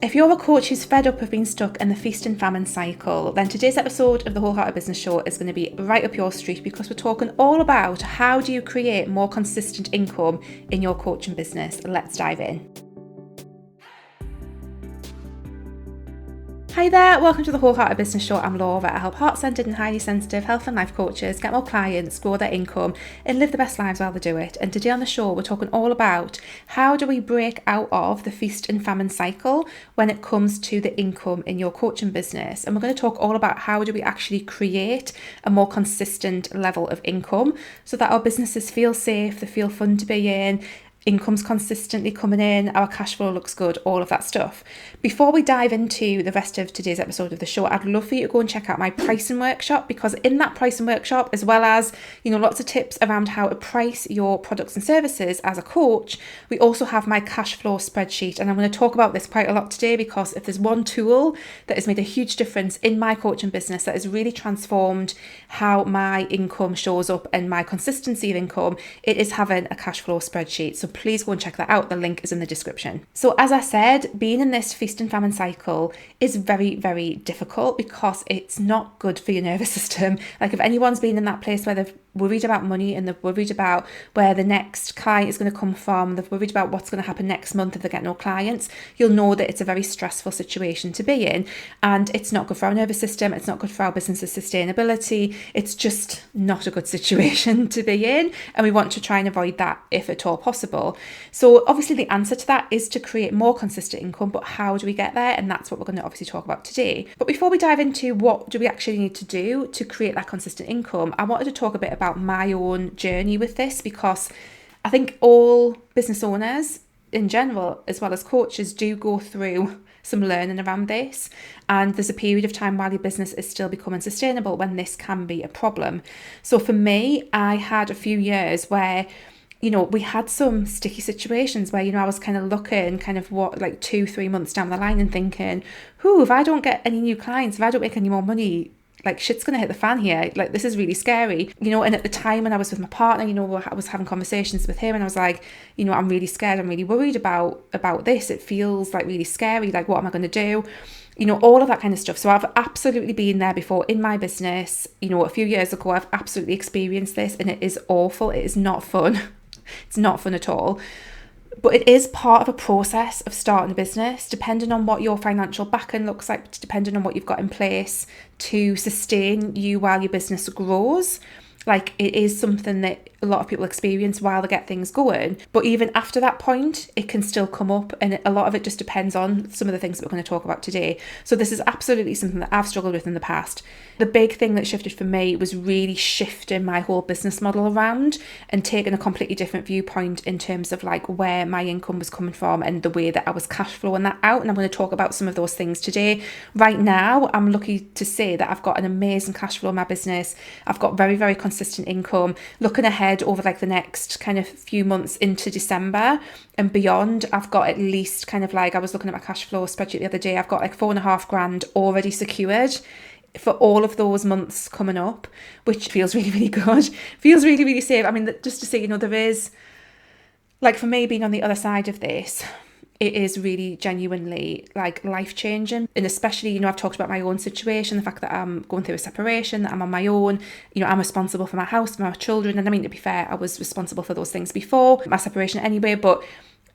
If you're a coach who's fed up of being stuck in the feast and famine cycle, then today's episode of the Wholehearted Business Show is going to be right up your street, because we're talking all about how do you create more consistent income in your coaching business. Let's dive in. Hi there, welcome to the Wholehearted Business Show. I'm Laura. I help heart-centered and highly sensitive health and life coaches get more clients, grow their income and live the best lives while they do it. And today on the show we're talking all about how do we break out of the feast and famine cycle when it comes to the income in your coaching business. And we're going to talk all about how do we actually create a more consistent level of income so that our businesses feel safe, they feel fun to be in, income's consistently coming in, our cash flow looks good, all of that stuff. Before we dive into the rest of today's episode of the show, I'd love for you to go and check out my pricing workshop, because in that pricing workshop, as well as, lots of tips around how to price your products and services as a coach, we also have my cash flow spreadsheet. And I'm going to talk about this quite a lot today, because if there's one tool that has made a huge difference in my coaching business, that has really transformed how my income shows up and my consistency of income, it is having a cash flow spreadsheet. So please go and check that out. The link is in the description. So as I said, being in this feast and famine cycle is very, very difficult, because it's not good for your nervous system. Like, if anyone's been in that place where they've worried about money and they've worried about where the next client is going to come from, they've worried about what's going to happen next month if they get no clients, you'll know that it's a very stressful situation to be in, and it's not good for our nervous system, it's not good for our business's sustainability, it's just not a good situation to be in, and we want to try and avoid that if at all possible. So obviously the answer to that is to create more consistent income, but how do we get there? And that's what we're going to obviously talk about today. But before we dive into what do we actually need to do to create that consistent income, I wanted to talk a bit about my own journey with this, because I think all business owners in general, as well as coaches, do go through some learning around this, and there's a period of time while your business is still becoming sustainable when this can be a problem. So for me, I had a few years where we had some sticky situations where, I was kind of looking like 2-3 months down the line and thinking, if I don't get any new clients, if I don't make any more money, like, shit's going to hit the fan here. Like, this is really scary, and at the time when I was with my partner, I was having conversations with him, and I was like, I'm really scared. I'm really worried about this. It feels like really scary. Like, what am I going to do? All of that kind of stuff. So I've absolutely been there before in my business. A few years ago, I've absolutely experienced this, and it is awful. It is not fun. It's not fun at all. But it is part of a process of starting a business, depending on what your financial backing looks like, depending on what you've got in place to sustain you while your business grows. Like, it is something that a lot of people experience while they get things going. But even after that point, it can still come up. And a lot of it just depends on some of the things that we're going to talk about today. So this is absolutely something that I've struggled with in the past. The big thing that shifted for me was really shifting my whole business model around and taking a completely different viewpoint in terms of like where my income was coming from and the way that I was cash flowing that out. And I'm going to talk about some of those things today. Right now, I'm lucky to say that I've got an amazing cash flow in my business. I've got very, very consistent income. Looking ahead over like the next kind of few months into December and beyond, I've got at least kind of like, I was looking at my cash flow spreadsheet the other day, I've got like 4.5 grand already secured for all of those months coming up, which feels really, really good. Feels really, really safe. I mean, just to say, there is, like, for me being on the other side of this, it is really genuinely like life-changing. And especially, I've talked about my own situation, the fact that I'm going through a separation, that I'm on my own, I'm responsible for my house, for my children. And I mean, to be fair, I was responsible for those things before my separation anyway, but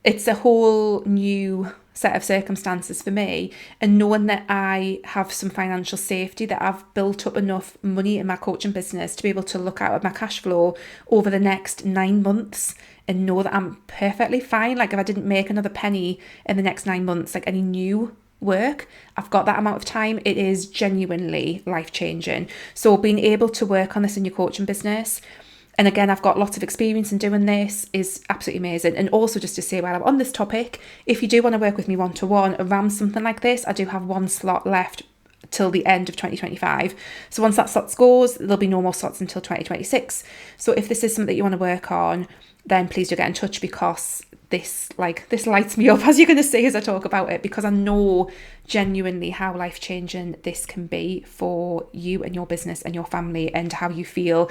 it's a whole new set of circumstances for me. And knowing that I have some financial safety, that I've built up enough money in my coaching business to be able to look out at my cash flow over the next 9 months and know that I'm perfectly fine. Like, if I didn't make another penny in the next 9 months, like any new work, I've got that amount of time, it is genuinely life-changing. So being able to work on this in your coaching business, and again, I've got lots of experience in doing this, is absolutely amazing. And also, just to say, while I'm on this topic, if you do want to work with me one-to-one around something like this, I do have one slot left till the end of 2025. So once that slot goes, there'll be no more slots until 2026. So if this is something that you want to work on, then please do get in touch, because this lights me up, as you're going to see as I talk about it, because I know genuinely how life-changing this can be for you and your business and your family, and how you feel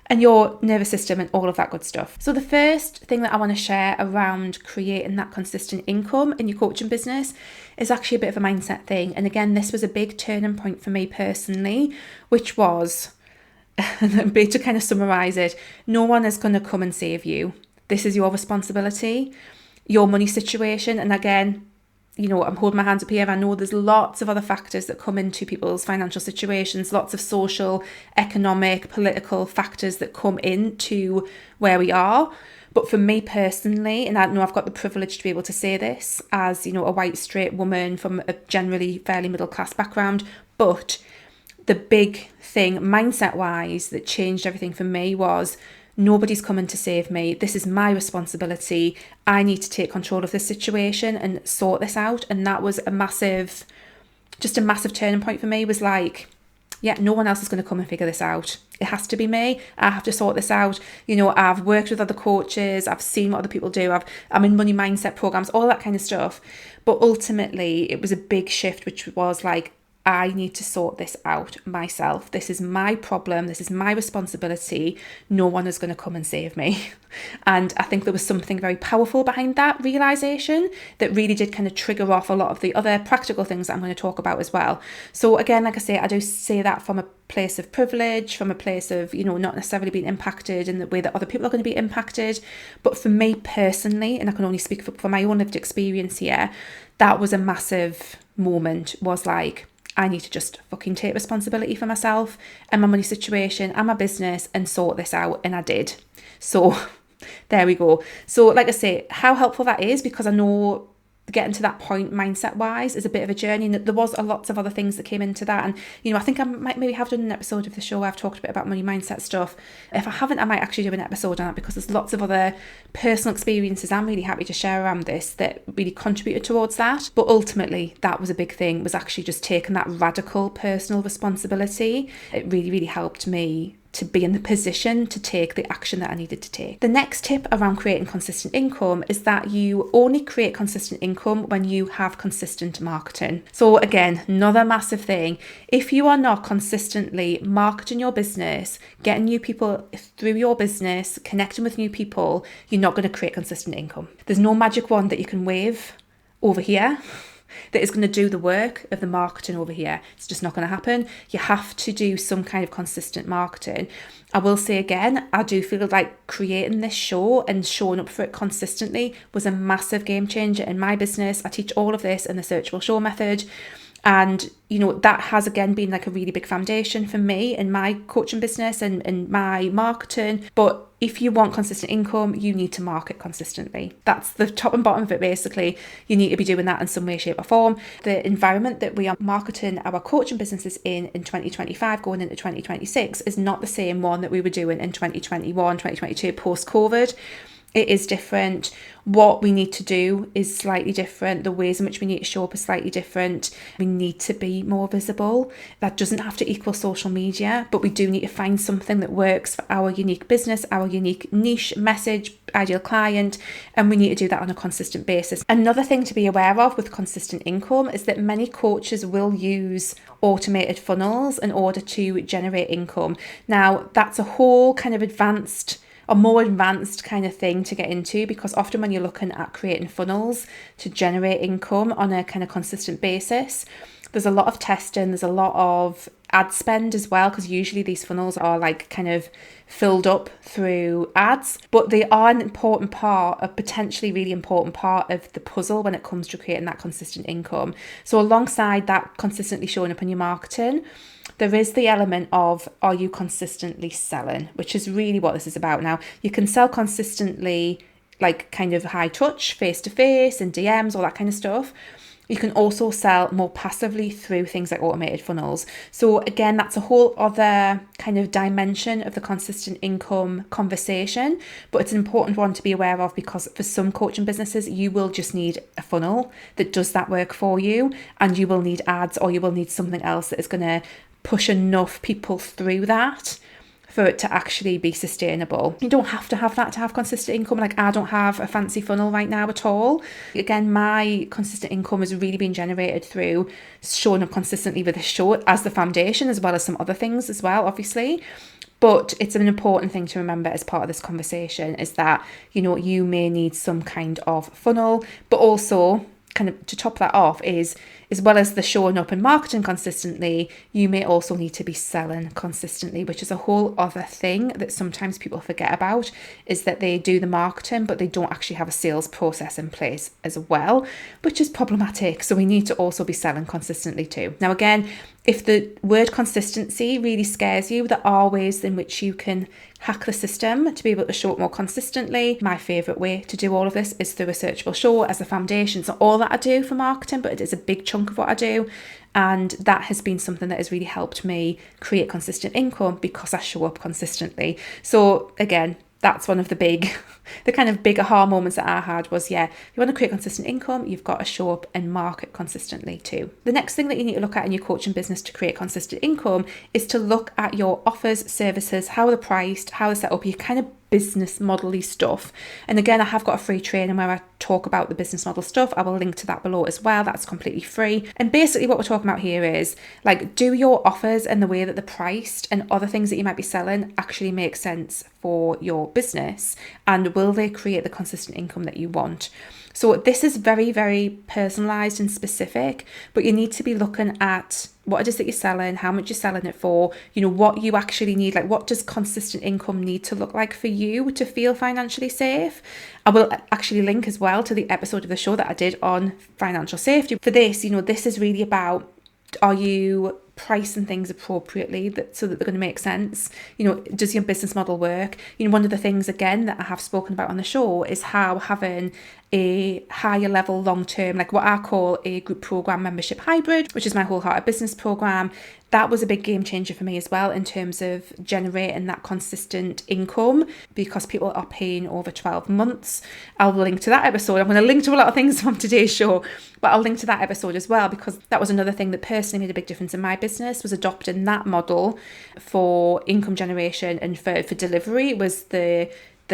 and your nervous system and all of that good stuff. So the first thing that I want to share around creating that consistent income in your coaching business is actually a bit of a mindset thing. And again, this was a big turning point for me personally, which was, to kind of summarize it, no one is going to come and save you. This is your responsibility, your money situation. And again, I'm holding my hands up here. I know there's lots of other factors that come into people's financial situations, lots of social, economic, political factors that come into where we are. But for me personally, and I know I've got the privilege to be able to say this as, a white, straight woman from a generally fairly middle class background, but the big thing mindset-wise that changed everything for me was nobody's coming to save me. This is my responsibility. I need to take control of this situation and sort this out. And that was a massive turning point for me, was like, yeah, no one else is going to come and figure this out. It has to be me. I have to sort this out. I've worked with other coaches. I've seen what other people do. I'm in money mindset programs, all that kind of stuff. But ultimately, it was a big shift, which was like, I need to sort this out myself. This is my problem. This is my responsibility. No one is going to come and save me. And I think there was something very powerful behind that realization that really did kind of trigger off a lot of the other practical things that I'm going to talk about as well. So again, like I say, I do say that from a place of privilege, from a place of, not necessarily being impacted in the way that other people are going to be impacted. But for me personally, and I can only speak for my own lived experience here, that was a massive moment, was like, I need to just fucking take responsibility for myself and my money situation and my business and sort this out. And I did. So there we go. So like I say, how helpful that is, because I know getting to that point mindset wise is a bit of a journey, and there was a lots of other things that came into that. And I think I might maybe have done an episode of the show where I've talked a bit about money mindset stuff. If I haven't, I might actually do an episode on that, because there's lots of other personal experiences I'm really happy to share around this that really contributed towards that. But ultimately, that was a big thing, was actually just taking that radical personal responsibility. It really, really helped me to be in the position to take the action that I needed to take. The next tip around creating consistent income is that you only create consistent income when you have consistent marketing. So again, another massive thing, if you are not consistently marketing your business, getting new people through your business, connecting with new people, you're not going to create consistent income. There's no magic wand that you can wave over here that is going to do the work of the marketing over here. It's just not going to happen. You have to do some kind of consistent marketing. I will say again, I do feel like creating this show and showing up for it consistently was a massive game changer in my business. I teach all of this in the Searchable Show method. And, that has again been like a really big foundation for me in my coaching business and my marketing. But if you want consistent income, you need to market consistently. That's the top and bottom of it, basically. You need to be doing that in some way, shape or form. The environment that we are marketing our coaching businesses in 2025 going into 2026 is not the same one that we were doing in 2021, 2022 post-COVID. It is different. What we need to do is slightly different. The ways in which we need to show up is slightly different. We need to be more visible. That doesn't have to equal social media, but we do need to find something that works for our unique business, our unique niche, message, ideal client, and we need to do that on a consistent basis. Another thing to be aware of with consistent income is that many coaches will use automated funnels in order to generate income. Now, that's a whole kind of a more advanced kind of thing to get into, because often when you're looking at creating funnels to generate income on a kind of consistent basis, there's a lot of testing, there's a lot of ad spend as well, because usually these funnels are like kind of filled up through ads, but they are an important part, a potentially really important part of the puzzle when it comes to creating that consistent income. So alongside that consistently showing up in your marketing, there is the element of, are you consistently selling, which is really what this is about. Now, you can sell consistently, like kind of high touch, face to face and DMs, all that kind of stuff. You can also sell more passively through things like automated funnels. So again, that's a whole other kind of dimension of the consistent income conversation, but it's an important one to be aware of, because for some coaching businesses, you will just need a funnel that does that work for you, and you will need ads, or you will need something else that is going to push enough people through that for it to actually be sustainable. You don't have to have that to have consistent income. Like, I don't have a fancy funnel right now at all. Again, my consistent income has really been generated through showing up consistently with this show as the foundation, as well as some other things as well, obviously. But it's an important thing to remember as part of this conversation is that, you may need some kind of funnel, but also kind of to top that off is, as well as the showing up and marketing consistently, you may also need to be selling consistently, which is a whole other thing that sometimes people forget about, is that they do the marketing, but they don't actually have a sales process in place as well, which is problematic. So we need to also be selling consistently too. Now, again, if the word consistency really scares you, there are ways in which you can hack the system to be able to show up more consistently. My favourite way to do all of this is through a searchable show as a foundation. It's not all that I do for marketing, but it is a big chunk of what I do. And that has been something that has really helped me create consistent income because I show up consistently. So again, that's one of the kind of big aha moments that I had was, you want to create consistent income, you've got to show up and market consistently too. The next thing that you need to look at in your coaching business to create consistent income is to look at your offers, services, how they're priced, how they're set up, your kind of business model-y stuff. And again, I have got a free training where I talk about the business model stuff. I will link to that below as well. That's completely free. And basically what we're talking about here is, like, do your offers and the way that they're priced and other things that you might be selling actually make sense for your business? And will they create the consistent income that you want? So this is very, very personalized and specific, but you need to be looking at what it is that you're selling, how much you're selling it for, what you actually need, like what does consistent income need to look like for you to feel financially safe? I will actually link as well to the episode of the show that I did on financial safety. For this, this is really about, are you pricing things appropriately so that they're going to make sense? Does your business model work? One of the things, again, that I have spoken about on the show is how having a higher level long-term, like what I call a group program membership hybrid, which is my Wholehearted Business program, that was a big game changer for me as well in terms of generating that consistent income because people are paying over 12 months. I'll link to that episode. I'm going to link to a lot of things from today's show, but I'll link to that episode as well because that was another thing that personally made a big difference in my business, was adopting that model for income generation and for delivery was the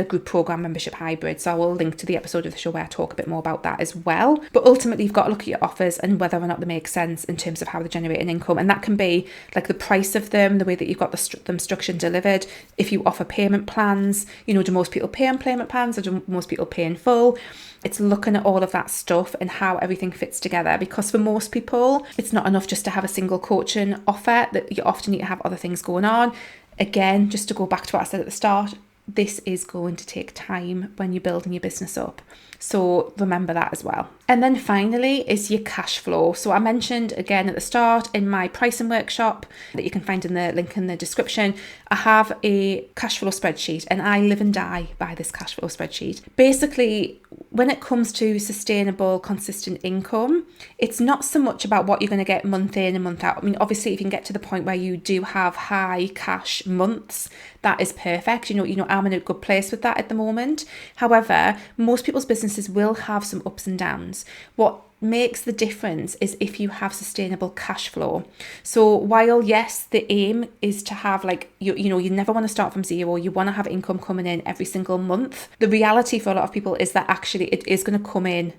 group program membership hybrid. So I will link to the episode of the show where I talk a bit more about that as well. But ultimately, you've got to look at your offers and whether or not they make sense in terms of how they're generating income. And that can be like the price of them, the way that you've got them structured and delivered. If you offer payment plans, do most people pay on payment plans or do most people pay in full? It's looking at all of that stuff and how everything fits together, because for most people, it's not enough just to have a single coaching offer, that you often need to have other things going on. Again, just to go back to what I said at the start, this is going to take time when you're building your business up. So remember that as well. And then finally is your cash flow. So I mentioned again at the start in my pricing workshop that you can find in the link in the description, I have a cash flow spreadsheet and I live and die by this cash flow spreadsheet. Basically, when it comes to sustainable, consistent income, it's not so much about what you're going to get month in and month out. I mean, obviously, if you can get to the point where you do have high cash months, that is perfect. I'm in a good place with that at the moment. However, most people's businesses will have some ups and downs. What makes the difference is if you have sustainable cash flow. So while yes, the aim is to have you never want to start from zero, you want to have income coming in every single month. The reality for a lot of people is that actually it is going to come in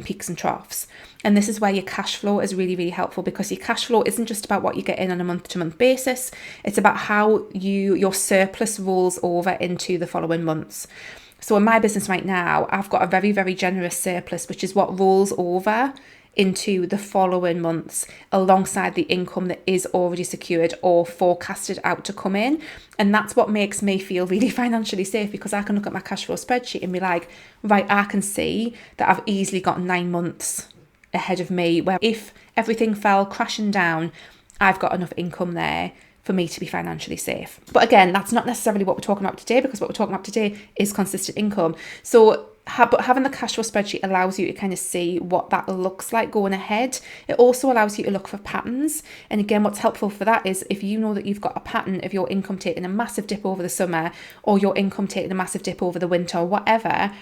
peaks and troughs. And this is where your cash flow is really, really helpful, because your cash flow isn't just about what you get in on a month-to-month basis. It's about how your surplus rolls over into the following months. So in my business right now, I've got a very, very generous surplus, which is what rolls over into the following months alongside the income that is already secured or forecasted out to come in. And that's what makes me feel really financially safe, because I can look at my cash flow spreadsheet and be like, right, I can see that I've easily got 9 months ahead of me where if everything fell crashing down, I've got enough income there for me to be financially safe. But again, that's not necessarily what we're talking about today, because what we're talking about today is consistent income. So but having the cash flow spreadsheet allows you to kind of see what that looks like going ahead. It also allows you to look for patterns. And again, what's helpful for that is if you know that you've got a pattern of your income taking a massive dip over the summer, or your income taking a massive dip over the winter, or whatever,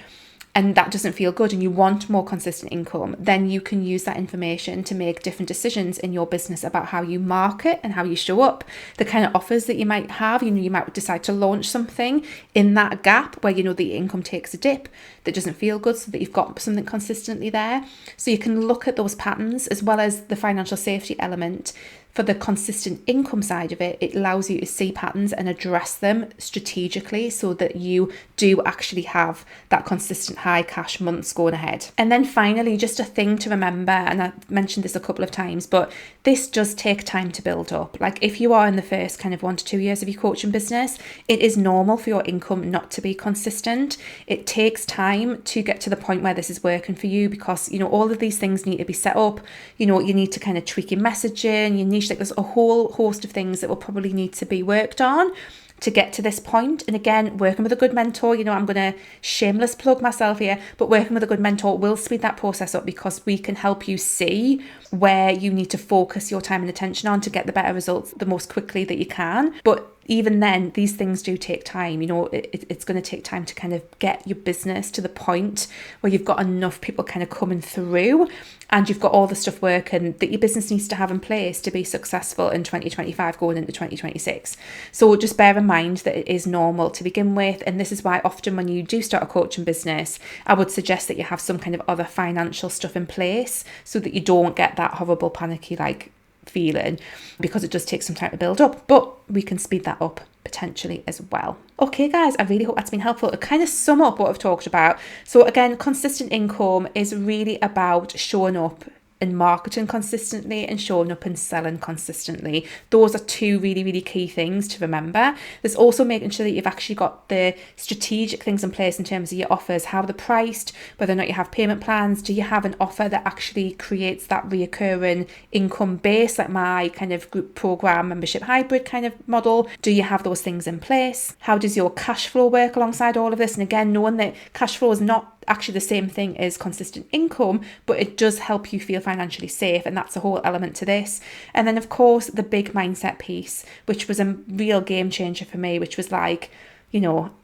and that doesn't feel good and you want more consistent income, then you can use that information to make different decisions in your business about how you market and how you show up, the kind of offers that you might have. You might decide to launch something in that gap where the income takes a dip that doesn't feel good, so that you've got something consistently there. So you can look at those patterns, as well as the financial safety element. For the consistent income side of it, it allows you to see patterns and address them strategically so that you do actually have that consistent high cash months going ahead. And then finally, just a thing to remember, and I've mentioned this a couple of times, but this does take time to build up. Like if you are in the first kind of 1 to 2 years of your coaching business, it is normal for your income not to be consistent. It takes time to get to the point where this is working for you, because all of these things need to be set up. You need to kind of tweak your messaging, your niche. Like there's a whole host of things that will probably need to be worked on to get to this point. And again, working with a good mentor, I'm going to shameless plug myself here, but working with a good mentor will speed that process up, because we can help you see where you need to focus your time and attention on to get the better results the most quickly that you can. But even then, these things do take time. It's going to take time to kind of get your business to the point where you've got enough people kind of coming through and you've got all the stuff working that your business needs to have in place to be successful in 2025 going into 2026. So just bear in mind that it is normal to begin with. And this is why often when you do start a coaching business, I would suggest that you have some kind of other financial stuff in place so that you don't get that horrible panicky feeling, because it does take some time to build up, but we can speed that up potentially as well. Okay guys, I really hope that's been helpful to kind of sum up what I've talked about. So again, consistent income is really about showing up and marketing consistently and showing up and selling consistently. Those are two really, really key things to remember. There's also making sure that you've actually got the strategic things in place in terms of your offers, how they're priced, whether or not you have payment plans. Do you have an offer that actually creates that reoccurring income base, like my kind of group program membership hybrid kind of model? Do you have those things in place? How does your cash flow work alongside all of this? And again, knowing that cash flow is not actually the same thing as consistent income, but it does help you feel financially safe, and that's a whole element to this. And then of course the big mindset piece, which was a real game changer for me, which was I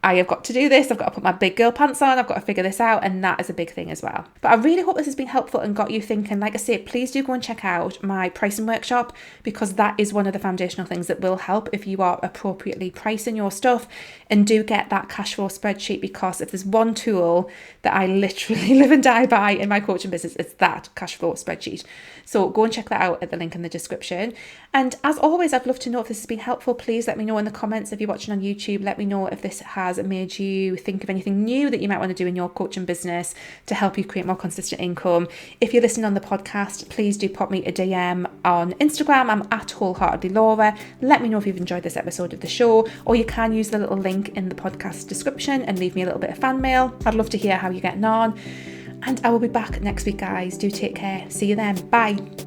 have got to do this, I've got to put my big girl pants on, I've got to figure this out, and that is a big thing as well. But I really hope this has been helpful and got you thinking. Like I say, please do go and check out my pricing workshop, because that is one of the foundational things that will help if you are appropriately pricing your stuff. And do get that cash flow spreadsheet, because if there's one tool that I literally live and die by in my coaching business, it's that cash flow spreadsheet. So go and check that out at the link in the description. And as always, I'd love to know if this has been helpful. Please let me know in the comments. If you're watching on YouTube, let me know if this has made you think of anything new that you might want to do in your coaching business to help you create more consistent income. If you're listening on the podcast, please do pop me a DM on Instagram. I'm at Wholeheartedly Laura. Let me know if you've enjoyed this episode of the show, or you can use the little link in the podcast description and leave me a little bit of fan mail. I'd love to hear how you're getting on. And I will be back next week, guys. Do take care. See you then. Bye.